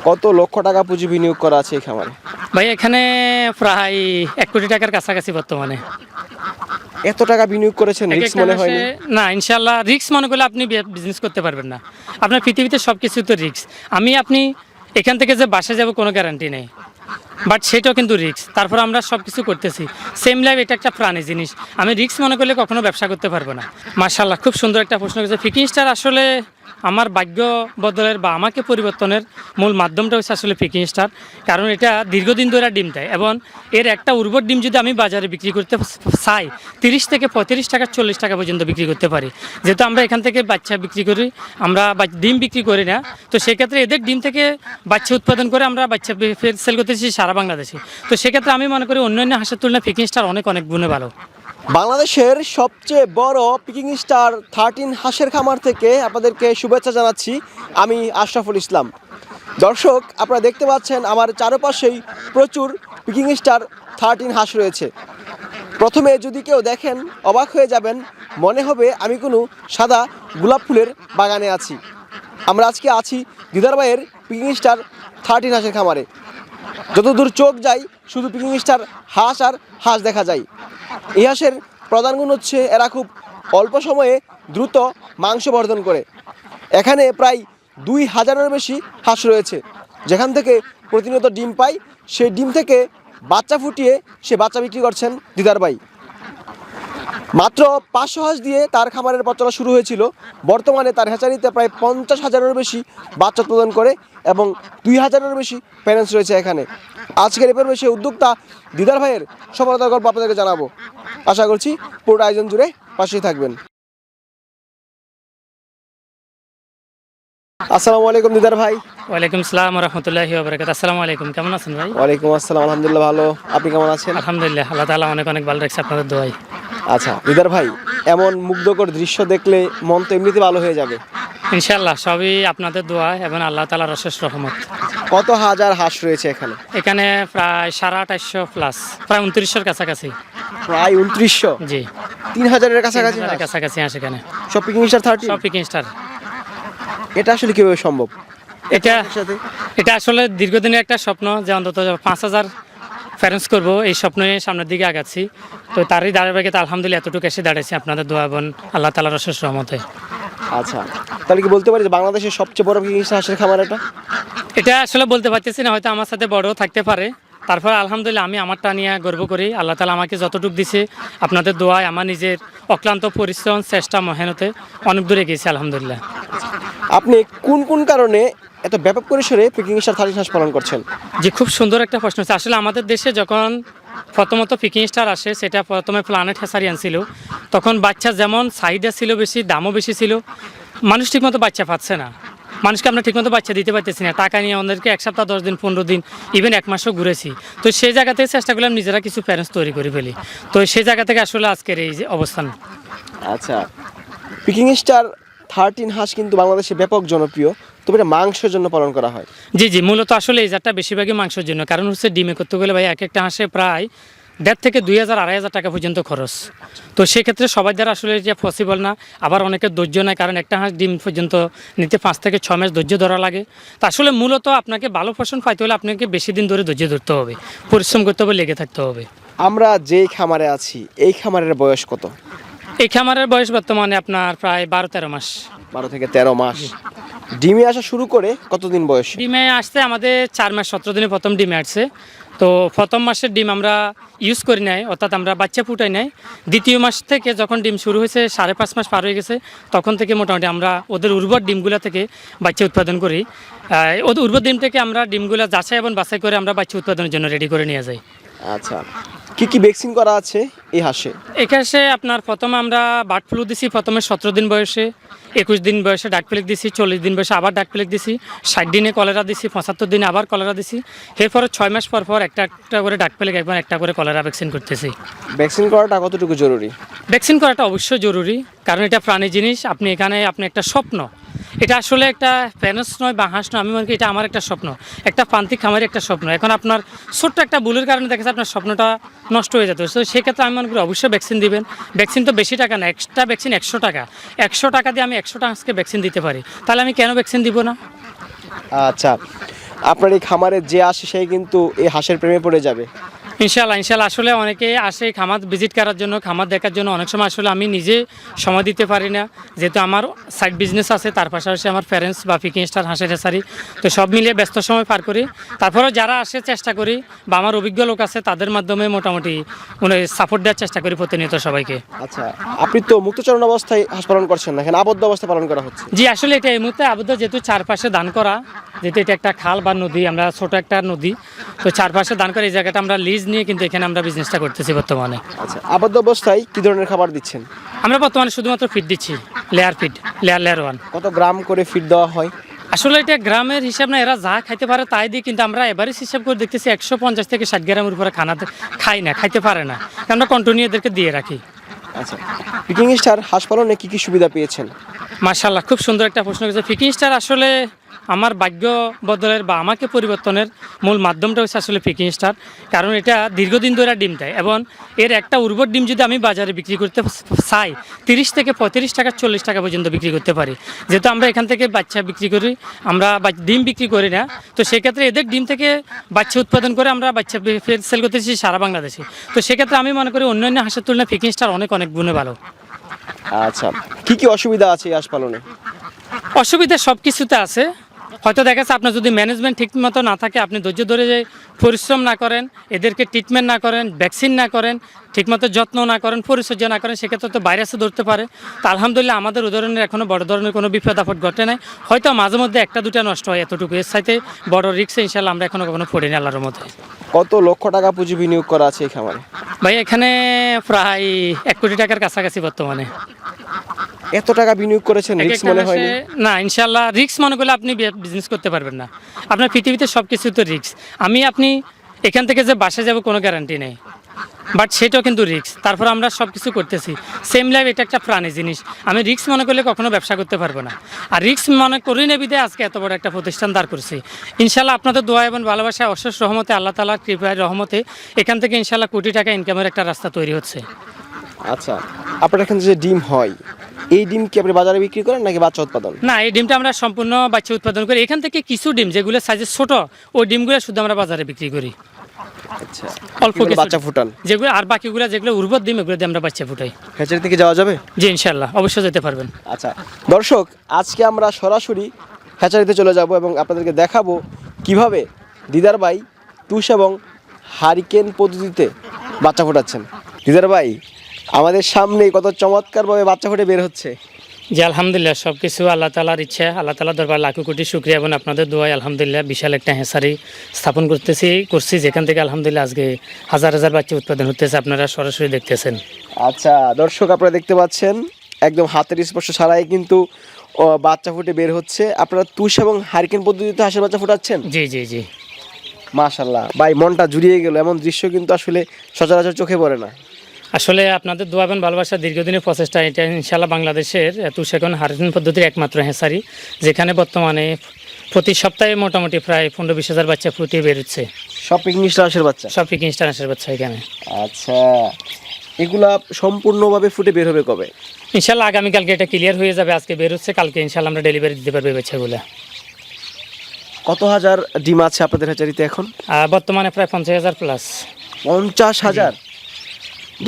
কত লক্ষ টাকা পুঁজি বিনিয়োগ করা আছে এই খামারে? ভাই এখানে প্রায় 1 কোটি টাকার কাছাকাছি বর্তমানে। এত টাকা বিনিয়োগ করেছেন, এক রিস্ক একটা মনে মাসে হয়নি? না, ইনশাল্লাহ রিস্ক মনে করলে আপনি বিজনেস করতে পারবেন না। আপনার পৃথিবীতে সব কিছু তো রিস্ক। আপনি এখান থেকে যে বাসে যাব কোনো গ্যারান্টি নেই, বাট সেটাও কিন্তু রিস্ক। তারপর আমরা সব কিছু করতেছি। সেম লাইফ এটা একটা প্রাণী জিনিস, আমি রিস্ক মনে করলে কখনো ব্যবসা করতে পারবো না। মাশাআল্লাহ, খুব সুন্দর একটা প্রশ্ন করেছে। পিকিং স্টার আসলে আমার ভাগ্য বদলের বা আমাকে পরিবর্তনের মূল মাধ্যমটা হচ্ছে আসলে পিকিং স্টার। কারণ এটা দীর্ঘদিন ধরে ডিম দেয় এবং এর একটা উর্বর ডিম যদি আমি বাজারে বিক্রি করতে চাই 30 থেকে 35 টাকা 40 টাকা পর্যন্ত বিক্রি করতে পারি। যেহেতু আমরা এখান থেকে বাচ্চা বিক্রি করি, আমরা ডিম বিক্রি করি না, তো সেক্ষেত্রে এদের ডিম থেকে বাচ্চা উৎপাদন করে আমরা বাচ্চা সেল করতেছি সারা বাংলাদেশে। তো সেক্ষেত্রে আমি মনে করি অন্যান্য হাঁসের তুলনায় পিকিং স্টার অনেক অনেক গুণে ভালো। বাংলাদেশের সবচেয়ে বড় পিকিং স্টার 13 হাঁসের খামার থেকে আপনাদেরকে শুভেচ্ছা জানাচ্ছি। আমি আশরাফুল ইসলাম। দর্শক, আপনারা দেখতে পাচ্ছেন আমার চারপাশেই প্রচুর পিকিং স্টার 13 হাঁস রয়েছে। প্রথমে যদি কেউ দেখেন অবাক হয়ে যাবেন, মনে হবে আমি কোনো সাদা গোলাপ ফুলের বাগানে আছি। আমরা আজকে আছি দিদার ভাইয়ের পিকিং স্টার 13 হাঁসের খামারে। যতদূর চোখ যায় শুধু পিকিং স্টার হাঁস আর হাঁস দেখা যায়। এই হাঁসের প্রধান গুণ হচ্ছে এরা খুব অল্প সময়ে দ্রুত মাংস বর্ধন করে। এখানে প্রায় 2000-এর বেশি হাঁস রয়েছে, যেখান থেকে প্রতিনিয়ত ডিম পায়। সেই ডিম থেকে বাচ্চা ফুটিয়ে সে বাচ্চা বিক্রি করছেন দিদার ভাই। মাত্র 500 হাঁস দিয়ে তার খামারের পথ চলা শুরু হয়েছিল। বর্তমানে তার হ্যাচারিতে প্রায় 50,000-এর বেশি বাচ্চা উৎপাদন করে এবং 2000-এর বেশি প্যারেন্টস রয়েছে এখানে। আজকের এই পর্বে সেই উদ্যোক্তা দিদার ভাইয়ের সফলতার গল্প আপনাদেরকে জানাবো। আশা করছি পুরো আয়োজন জুড়ে পাশেই থাকবেন। আসসালামু আলাইকুম দিদার ভাই। ওয়ালাইকুম আসসালাম রহমতুল্লাহি ওয়া বারাকাতুহু। আসসালামু আলাইকুম, কেমন আছেন ভাই? ওয়ালাইকুম আসসালাম, আলহামদুলিল্লাহ ভালো। আপনি কেমন আছেন? আলহামদুলিল্লাহ, আল্লাহ তাআলা অনেক অনেক ভালো রাখছে আপনাদের দোয়ায়। আচ্ছা দিদার ভাই, এমন মুগ্ধকর দৃশ্য দেখলে মন তো এমনিতে ভালো হয়ে যাবে। ইনশাআল্লাহ সবই আপনাদের দোয়া এবং আল্লাহ তাআলার অশেষ রহমত। কত হাজার হাঁস রয়েছে এখানে? এখানে প্রায় 2850 প্লাস, প্রায় 2900-এর কাছাকাছি। প্রায় 2900? জি, 3000-এর কাছাকাছি হাঁস? কাছাকাছি আসে এখানে সব পিকিং স্টার 13? সব পিকিং স্টার। এটা আসলে কিভাবে সম্ভব? এটা সাথে এটা আসলে দীর্ঘদিনের একটা স্বপ্ন যে অন্তত 5000 প্যারেন্টস করব, এই স্বপ্ন নিয়ে সামনের দিকে আগাচ্ছি। তো তারই ধারাবাহিকতা আলহামদুলিল্লাহ এতটুকু এসে দাঁড়িয়েছি আপনাদের দোয়া এবং আল্লাহ তাআলার অশেষ রহমতে। আচ্ছা, তাহলে কি বলতে পারি যে বাংলাদেশের সবচেয়ে বড় পিকিং স্টার হাঁসের খামার এটা? এটা আসলে বলতে পারতেছি না, হয়তো আমার সাথে বড়ও থাকতে পারে। তারপর আলহামদুলিল্লাহ আমি আমারটা নিয়ে গর্ব করি। আল্লাহ তাআলা আমাকে যতটুকু দিছে আপনাদের দোয়ায় আমার নিজের অক্লান্ত পরিশ্রম চেষ্টা মেহনতে অনেক দূরে গেছি আলহামদুলিল্লাহ। আপনি কোন কোন কারণে এত ব্যাপক পরিসরে পিকিং স্টার 13 হাঁস পালন করছেন? যে খুব সুন্দর একটা প্রশ্ন হচ্ছে। আসলে আমাদের দেশে যখন প্রথমত পিকিং স্টার আসে, সেটা প্রথমে প্ল্যানেট হ্যাচারি আনছিল। তখন বাচ্চা যেমন চাহিদা ছিল বেশি, দামও বেশি ছিল, মানুষ ঠিকমতো বাচ্চা পাচ্ছে না। মানুষকে আমরা ঠিকমতো বাচ্চা দিতে পারতেছি না। টাকা নিয়ে আমাদেরকে 1 সপ্তাহ 10 দিন 15 দিন ইভেন 1 মাসও ঘুরেছি। তো সেই জায়গা থেকে চেষ্টা করলাম নিজেরা কিছু প্যারেন্টস তৈরি করে ফেলি। তো সেই জায়গা থেকে আসলে আজকের এই যে অবস্থান। আচ্ছা, পিকিং স্টার 13 হাঁস কিন্তু বাংলাদেশে ব্যাপক জনপ্রিয়। তবে এটা মাংসের জন্য পালন করা হয়। জি জি, মূলত আসলে এই জাতটা বেশিরভাগই মাংসের জন্য। কারণ হচ্ছে ডিমে করতে গেলে ভাই এক একটা হাঁসে প্রায় 1.5 থেকে 2000-2500 টাকা পর্যন্ত খরচ। তো সেক্ষেত্রে সবাই দ্বারা আসলে যে পসিবল না। আবার অনেকের ধৈর্য নাই, কারণ একটা হাঁস ডিম পর্যন্ত নিতে 5 থেকে 6 মাস ধৈর্য ধরা লাগে। তো আসলে মূলত আপনাকে ভালো ফসল পাইতে হলে আপনাকে বেশি দিন ধরে ধৈর্য ধরতে হবে, পরিশ্রম করতে হবে, লেগে থাকতে হবে। আমরা যেই খামারে আছি এই খামারের বয়স কত? এই খামারের বয়স বর্তমানে আপনার প্রায় 12-13 মাস। 12 থেকে 13 মাস। ডিমে আসা শুরু করে কতদিন বয়সে? ডিমে আসতে আমাদের 4 মাস 17 দিনে প্রথম ডিমে আসছে। তো প্রথম মাসের ডিম আমরা ইউজ করি নাই, অর্থাৎ আমরা বাচ্চা ফুটাই নাই। দ্বিতীয় মাস থেকে যখন ডিম শুরু হয়েছে, 5.5 মাস পার হয়ে গেছে, তখন থেকে মোটামুটি আমরা ওদের উর্বর ডিমগুলো থেকে বাচ্চা উৎপাদন করি। ওদের উর্বর ডিম থেকে আমরা ডিমগুলো যাচাই এবং বাছাই করে আমরা বাচ্চা উৎপাদনের জন্য রেডি করে নিয়ে যাই। আচ্ছা, কি কি ভ্যাকসিন করা আছে এই হাঁসে? এখানে আপনার প্রথমে আমরা বার্ড ফ্লু দিছি, প্রথমে 17 দিন বয়সে, 21 দিন বয়সে ডাক প্লেগ দিছি, 40 দিন বয়সে আবার ডাক প্লেগ দিছি, 60 দিনে কলেরা দিছি, 75 দিনে আবার কলেরা দিছি। এরপরে 6 মাস পর পর একটা একটা করে ডাক প্লেগ এবং একটা করে কলেরা ভ্যাকসিন করতেছি। ভ্যাকসিন করাটা কতটুকু জরুরি? ভ্যাকসিন করাটা অবশ্যই জরুরি, কারণ এটা প্রাণী জিনিস। আপনি একটা স্বপ্ন, এটা আসলে একটা প্যারেন্টস নয় বা হাঁস নয়, আমি মনে করি এটা আমার একটা স্বপ্ন, একটা প্রান্তিক খামারের একটা স্বপ্ন। এখন আপনার ছোট্ট একটা ভুলের কারণে দেখা যাচ্ছে আপনার স্বপ্নটা নষ্ট হয়ে যেত। তো সেক্ষেত্রে আমি মনে করি অবশ্যই ভ্যাকসিন দিবেন। ভ্যাকসিন তো বেশি টাকা না, এক্সট্রা ভ্যাকসিন 100 টাকা। 100 টাকা দিয়ে আমি 100টা হাঁসকে ভ্যাকসিন দিতে পারি, তাহলে আমি কেন ভ্যাকসিন দিব না? আচ্ছা, আপনার এই খামারে যে আসে সেই কিন্তু এই হাঁসের প্রেমে পড়ে যাবে। ইনশাল্লাহ ইনশাল্লাহ, আসলে অনেকে আসে খামার ভিজিট করার জন্য, খামার দেখার জন্য। অনেক সময় আসলে আমি নিজে সময় দিতে পারি না, যেহেতু আমার সাইড বিজনেস আছে, তার পাশাপাশি আমার প্যারেন্টস বা পিকিং স্টার হাঁসের হেসারি, তো সব মিলিয়ে ব্যস্ত সময় পার করি। তারপরেও যারা আসে চেষ্টা করি, বা আমার অভিজ্ঞ লোক আছে তাদের মাধ্যমে মোটামুটি সাপোর্ট দেওয়ার চেষ্টা করি প্রতিনিয়ত সবাইকে। আচ্ছা, আপনি তো মুক্তচরণ অবস্থায় হাঁস পালন করছেন না, এখানে আবদ্ধ অবস্থায় পালন করা হচ্ছে। জি, আসলে এটা এই মুহূর্তে আবদ্ধ, যেহেতু চারপাশে দান করা, যেহেতু এটা একটা খাল বা নদী, আমরা ছোট একটা নদী, তো চারপাশে দান করে এই জায়গাটা আমরা লিজ নিয়ে কিন্তু এখানে আমরা বিজনেসটা করতেছি বর্তমানে। আচ্ছা, আবদ্ধ অবস্থায় কি ধরনের খাবার দিচ্ছেন? আমরা বর্তমানে শুধুমাত্র ফিড দিচ্ছি, লেয়ার ফিড, লেয়ার ওয়ান। কত গ্রাম করে ফিড দেওয়া হয়? আসলে এটা গ্রামের হিসাব না, এরা যা খাইতে পারে তাই দিই, কিন্তু আমরা এভারেজ হিসাব করে দেখতেছি 150 থেকে 60 গ্রামের উপরে খাইতে পারে না, আমরা কন্টিনিউ এদেরকে দিয়ে রাখি। আচ্ছা, পিকিং স্টার হাঁস পালনে কি কি সুবিধা পেয়েছেন? মাশাআল্লাহ, খুব সুন্দর একটা প্রশ্ন করেছে। পিকিং স্টার আসলে আমার ভাগ্য বদলের বা আমাকে পরিবর্তনের মূল মাধ্যমটা হচ্ছে আসলে পিকিং স্টার। কারণ এটা দীর্ঘদিন ধরে ডিম দেয়, এবং এর একটা উর্বর ডিম যদি আমি বাজারে বিক্রি করতে চাই, 30 থেকে 35 টাকা 40 টাকা পর্যন্ত বিক্রি করতে পারি। যেহেতু আমরা এখান থেকে বাচ্চা বিক্রি করি, আমরা ডিম বিক্রি করি না, তো সেক্ষেত্রে এদের ডিম থেকে বাচ্চা উৎপাদন করে আমরা বাচ্চা সেল করতেছি সারা বাংলাদেশে। তো সেক্ষেত্রে আমি মনে করি অন্যান্য হাঁসের তুলনায় পিকিং স্টার অনেক গুণে ভালো। আচ্ছা, কি কি অসুবিধা আছে এই হাঁস পালনে? অসুবিধা সব কিছুতে আছে। হয়তো দেখা যাচ্ছে আপনার যদি ম্যানেজমেন্ট ঠিক মতো না থাকে, আপনি ধৈর্য ধরে যে পরিশ্রম না করেন, এদেরকে ট্রিটমেন্ট না করেন, ভ্যাকসিন না করেন, ঠিকমতো যত্ন না করেন, পরিচর্যা না করেন, সেক্ষেত্রে তো ভাইরাসে ধরতে পারে। তো আলহামদুলিল্লাহ আমাদের উদাহরণের এখনও বড় ধরনের কোনো বিপদ আপদ ঘটে নাই। হয়তো মাঝে মধ্যে একটা দুটা নষ্ট হয়, এতটুকু। এর সাথে বড় রিস্কে ইনশাল্লাহ আমরা এখনও কখনো পড়িনি আল্লাহর মধ্যে। কত লক্ষ টাকা পুঁজি বিনিয়োগ করা আছে এই খামারে? ভাই এখানে প্রায় 1 কোটি টাকার কাছাকাছি বর্তমানে। এত টাকা বিনিয়োগ করেছেন, রিস্ক মনে হয়নি? না, ইনশাল্লাহ রিস্ক মনে করলে আপনি বিজনেস করতে পারবেন না। আপনার পৃথিবীতে সব কিছু তো রিস্ক। আপনি এখান থেকে যে বাসায় যাব কোনো গ্যারান্টি নেই, বাট সেটাও কিন্তু রিস্ক। তারপর আমরা সব কিছু করতেছি। সেম লাইফ, এটা একটা প্রাণী জিনিস। আমি রিস্ক মনে করলে কখনো ব্যবসা করতে পারবো না, আর রিস্ক মনে করি না বিধায় আজকে এত বড় একটা প্রতিষ্ঠান দাঁড় করছি। ইনশাল্লাহ আপনাদের দোয়া এবং ভালোবাসা, অশেষ রহমতে, আল্লাহ তাআলার কৃপায় রহমতে এখান থেকে ইনশাল্লাহ কোটি টাকা ইনকামের একটা রাস্তা তৈরি হচ্ছে। আচ্ছা, আপনার এখানে যে ডিম হয়, এই ডিম কি আপনি বাজারে বিক্রি করেন নাকি বাচ্চা উৎপাদন? না, এই ডিমটা আমরা সম্পূর্ণ বাচ্চা উৎপাদন করি। এখান থেকে কিছু ডিম যেগুলো সাইজে ছোট, ওই ডিমগুলো শুধু আমরা বাজারে বিক্রি করি। আচ্ছা, অল্প কিছু বাচ্চা ফুটান যেগুলো, আর বাকিগুলো যেগুলো উর্বর ডিম, এগুলো দিয়ে আমরা বাচ্চা ফুটাই। হ্যাচারি থেকে যাওয়া যাবে? জি ইনশাল্লাহ, অবশ্যই যেতে পারবেন। আচ্ছা দর্শক, আজকে আমরা সরাসরি হ্যাচারিতে চলে যাব এবং আপনাদেরকে দেখাবো কিভাবে দিদার ভাই টুস এবং হারিকেন পদ্ধতিতে বাচ্চা ফোটাচ্ছেন। দিদার ভাই, আমাদের সামনে কত চমৎকারভাবে বাচ্চা ফুটে বের হচ্ছে। জি আলহামদুলিল্লাহ, সব কিছু আল্লাহ তাআলার ইচ্ছা, আল্লাহ তাআলার দরবার লাখো কোটি শুকরিয়া, এবং আপনাদের দোয়ায় আলহামদুলিল্লাহ বিশাল একটা হেসারি স্থাপন করছি, যেখান থেকে আলহামদুলিল্লাহ আজকে হাজার হাজার বাচ্চা উৎপাদন হতেছে, আপনারা সরাসরি দেখতেছেন। আচ্ছা দর্শক, আপনারা দেখতে পাচ্ছেন একদম হাতের স্পর্শ ছাড়াই কিন্তু বাচ্চা ফুটে বের হচ্ছে। আপনারা তুষ এবং হারিকেন পদ্ধতিতে হাঁসের বাচ্চা ফোটাচ্ছেন? জি জি জি, মাশাআল্লাহ ভাই, মনটা জুড়িয়ে গেল। এমন দৃশ্য কিন্তু আসলে সচরাচর চোখে পড়ে না। আসলে আপনাদের দোয়া এবং ভালোবাসা, দীর্ঘদিনের প্রচেষ্টা, এটা ইনশাল্লাহ বাংলাদেশের তুষাকন হারিকেন পদ্ধতির একমাত্র হেসারি, যেখানে বর্তমানে প্রতি সপ্তাহে মোটামুটি প্রায় 15-20 হাজার বাচ্চা ফুটিয়ে বেরোচ্ছে। সব পিকনিক স্টার হাঁসের বাচ্চা? সব পিকিং স্টার হাঁসের বাচ্চা এখানে। আচ্ছা, এগুলা সম্পূর্ণভাবে ফুটে বের হবে কবে? ইনশাল্লাহ আগামীকালকে এটা ক্লিয়ার হয়ে যাবে। আজকে বের হচ্ছে, কালকে ইনশাল্লাহ আমরা ডেলিভারি দিতে পারবো এই বাচ্চাগুলো। কত হাজার ডিম আছে আপনাদের হ্যাচারিতে এখন? বর্তমানে প্রায় 50,000 প্লাস। 50,000?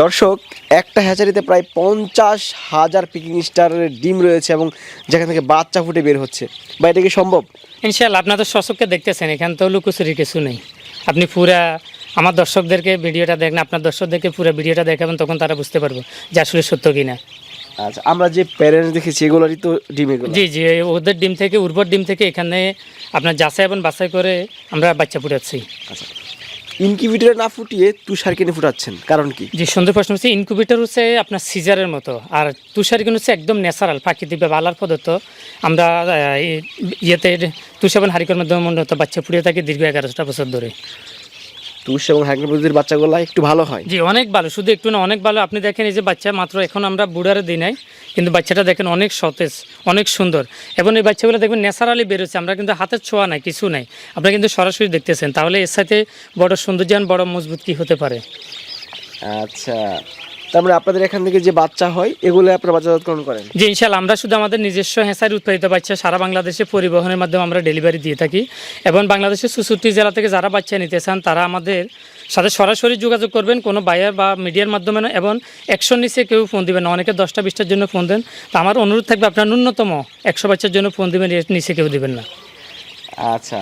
দর্শক, একটা হ্যাচারিতে প্রায় 50,000 পিকিং স্টারের ডিম রয়েছে এবং যেখান থেকে বাচ্চা ফুটে বের হচ্ছে। বা এটা কি সম্ভব? ইনশাল্লাহ আপনাদের সচক্ষে দেখতেছেন, এখান তো লুকোচুরি কিছু নেই। আপনি পুরা আমার দর্শকদেরকে ভিডিওটা দেখেন, আপনার দর্শকদেরকে পুরো ভিডিওটা দেখাবেন, তখন তারা বুঝতে পারবো যে আসলে সত্য কিনা। আচ্ছা, আমরা যে প্যারেন্টস দেখেছি এগুলোরই তো ডিম এগুলো? জি জি, ওদের ডিম থেকে, উর্বর ডিম থেকে এখানে আপনার যাচাই এবং বাছাই করে আমরা বাচ্চা ফুটাচ্ছি। আচ্ছা, ইনকিউবেটরে না ফুটিয়ে তুষার কিনে ফুটাচ্ছেন, কারণ কি? যে সুন্দর প্রশ্ন হচ্ছে, ইনকিউবেটর হচ্ছে আপনার সিজারের মতো, আর তুষারকিন হচ্ছে একদম ন্যাচারাল প্রাকৃতিকভাবে আলার পদার্থ। আমরা ইয়েতে তুষ এবং হারিকের মাধ্যমে মূলত বাচ্চা ফুটিয়ে থাকি দীর্ঘ 11টা বছর ধরে। তুষ এবং হারিকেন পদ্ধতির বাচ্চাগুলো একটু ভালো হয়? জি অনেক ভালো, শুধু একটু না, অনেক ভালো। আপনি দেখেন এই যে বাচ্চা মাত্র এখন আমরা বুড়ারে দিই নাই, কিন্তু বাচ্চাটা দেখেন অনেক সতেজ, অনেক সুন্দর, এবং এই বাচ্চাগুলো দেখবেন ন্যাচারালি বেরোচ্ছে। আমরা কিন্তু হাতের ছোঁয়া নাই, কিছু নাই, আপনারা কিন্তু সরাসরি দেখতেছেন। তাহলে এর সাথে বড় সৌন্দর্য, বড় মজবুত কি হতে পারে? আচ্ছা, তার মানে আপনাদের এখান থেকে যে বাচ্চা হয় এগুলো আপনারা বাজারজাতকরণ করেন? জি ইনশাল্লাহ, আমরা শুধু আমাদের নিজস্ব হেঁচারি উৎপাদিত বাচ্চা সারা বাংলাদেশে পরিবহনের মাধ্যমে আমরা ডেলিভারি দিয়ে থাকি, এবং বাংলাদেশের 64 জেলা থেকে যারা বাচ্চা নিতে চান তারা আমাদের সাথে সরাসরি যোগাযোগ করবেন, কোনো বায়ার বা মিডিয়ার মাধ্যমে না, এবং 100 নিচে কেউ ফোন দিবেন না। অনেকে 10টা 20টার জন্য ফোন দেন, তো আমার অনুরোধ থাকবে আপনার ন্যূনতম 100 বাচ্চার জন্য ফোন দিবেন, এর নিচে কেউ দিবেন না। আচ্ছা,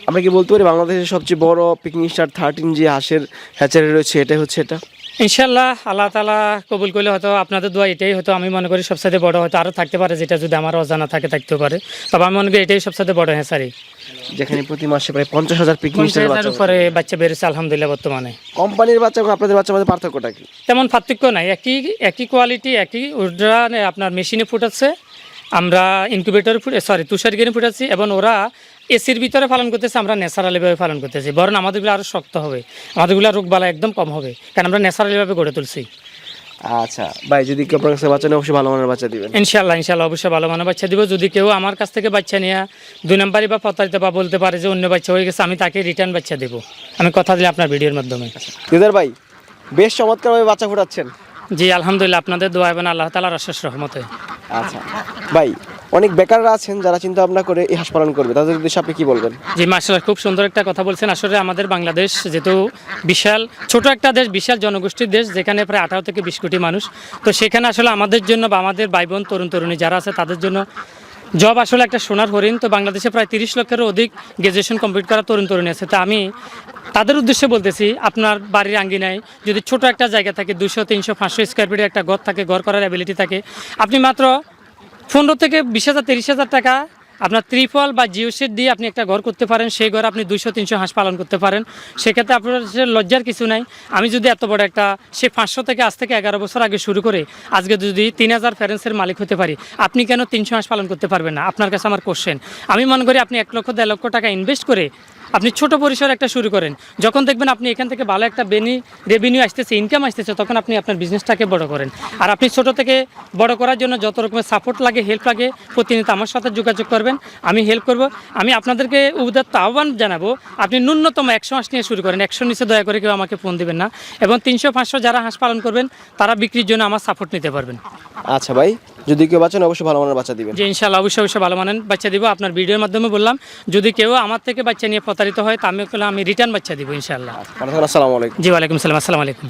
আমরা কি বলতে পারি বাংলাদেশের সবচেয়ে বড় পিকিং স্টার 13 যে হাঁসের হ্যাচারি রয়েছে এটাই হচ্ছে এটা? ইনশাল্লাহ আল্লাহ তাআলা কবুল করলে হয়তো আপনাদের দোয়া এটাই হয়তো আমি মনে করি সবচেয়ে বড়, হয়তো আরও থাকতে পারে যেটা যদি আমার অজানা থাকে থাকতেও পারে, তবে আমি মনে করি এটাই সবচেয়ে বড় হ্যাচারি, যেখানে প্রতি মাসে প্রায় 50,000 পিকিং স্টার 50,000 বাচ্চা উপরে বাচ্চা বেড়েছে আলহামদুলিল্লাহ বর্তমানে। কোম্পানির বাচ্চা এবং আপনাদের বাচ্চার মধ্যে পার্থক্যটা কি? তেমন পার্থক্য নাই, একই কোয়ালিটি, একই ওরা আপনার মেশিনে ফুটাচ্ছে, আমরা ইনকিউবেটর তুষারগিরি ফুটাচ্ছি, এবং ওরা এসির ভিতরে পালন করতেছে, আমরা ন্যাচারালিভাবে পালন করতেছি, বরং আমাদেরগুলো আরও শক্ত হবে, আমাদেরগুলো রোগবালা একদম কম হবে, কারণ আমরা ন্যাচারালিভাবে গড়ে তুলছি। আচ্ছা ভাই, যদি কেউ আপনার কাছে বাচ্চা নেয় অবশ্যই ভালো মানের বাচ্চা দিবেন। ইনশাল্লাহ অবশ্যই ভালো মানের বাচ্চা দিব। যদি কেউ আমার কাছ থেকে বাচ্চা নিয়ে 2 নাম্বারই বা প্রতারিত বা বলতে পারে যে অন্য বাচ্চা হয়ে গেছে, আমি তাকে রিটার্ন বাচ্চা দেবো, আমি কথা দিলে আপনার ভিডিওর মাধ্যমে। দিদার ভাই, বেশ চমৎকারভাবে বাচ্চা ফোটাচ্ছেন। জি আলহামদুলিল্লাহ, আপনাদের দোয়া এবং আল্লাহ তাআলার অশেষ রহমতে। আচ্ছা ভাই, অনেক বেকাররা আছেন যারা চিন্তা ভাবনা করে এই হাঁস পালন করবে, তাদের উদ্দেশ্যে আপনি কি বলবেন? জি মাশাআল্লাহ, খুব সুন্দর একটা কথা বলছেন। আসলে আমাদের বাংলাদেশ যেহেতু বিশাল ছোট একটা দেশ, বিশাল জনগোষ্ঠীর দেশ, যেখানে প্রায় 18 থেকে 20 কোটি মানুষ, তো সেখানে আসলে আমাদের জন্য বা আমাদের ভাই বোন তরুণ তরুণী যারা আছে তাদের জন্য জব আসলে একটা সোনার হরিণ। তো বাংলাদেশে প্রায় 30 লক্ষেরও অধিক গ্র্যাজুয়েশন কমপ্লিট করা তরুণ তরুণী আছে। তো আমি তাদের উদ্দেশ্যে বলতেছি, আপনার বাড়ির আঙ্গিনায় যদি ছোট একটা জায়গা থাকে, 200, 300, 500 স্কোয়ার ফিটের একটা ঘর থাকে, ঘর করার অ্যাবিলিটি থাকে, আপনি মাত্র 15 থেকে 20,000 30,000 টাকা আপনার ত্রিপল বা জিও সেট দিয়ে আপনি একটা ঘর করতে পারেন, সেই ঘরে আপনি 200-300 হাঁস পালন করতে পারেন। সেক্ষেত্রে আপনার লজ্জার কিছু নাই। আমি যদি এত বড় একটা 500 থেকে আজ থেকে 11 বছর আগে শুরু করে আজকে যদি 3000 প্যারেন্টসের মালিক হতে পারি, আপনি কেন 300 হাঁস পালন করতে পারবেন না? আপনার কাছে আমার কোশ্চেন। আমি মনে করি আপনি 1 লক্ষ 1.5 লক্ষ টাকা ইনভেস্ট করে আপনি ছোট পরিসরে একটা শুরু করেন, যখন দেখবেন আপনি এখান থেকে ভালো একটা রেভিনিউ আসতেছে, ইনকাম আসতেছে, তখন আপনি আপনার বিজনেসটাকে বড় করেন। আর আপনি ছোট থেকে বড় করার জন্য যত রকমের সাপোর্ট লাগে, হেল্প লাগে, প্রতিনিয়ত আমার সাথে যোগাযোগ করবেন, আমি হেল্প করব। আমি আপনাদেরকে উদাত্ত আহ্বান জানাবো, আপনি ন্যূনতম 100 হাঁস নিয়ে শুরু করেন, 100 নিচে দয়া করে কেউ আমাকে ফোন দিবেন না, এবং 300-500 যারা হাঁস পালন করবেন তারা বিক্রির জন্য আমার সাপোর্ট নিতে পারবেন। আচ্ছা ভাই, যদি কেউ বাচ্চা নেয় অবশ্যই ভালো মানের বাচ্চা দিবেন। যে ইনশাআল্লাহ অবশ্যই ভালো মানের বাচ্চা দিব। আপনার ভিডিওর মাধ্যমে বললাম, যদি কেউ আমার থেকে বাচ্চা নিয়ে প্রতারিত হয় তা আমি রিটার্ন বাচ্চা দিব ইনশাআল্লাহ। আসসালামু আলাইকুম। জি ওয়ালাইকুম সালাম, আসসালামু আলাইকুম।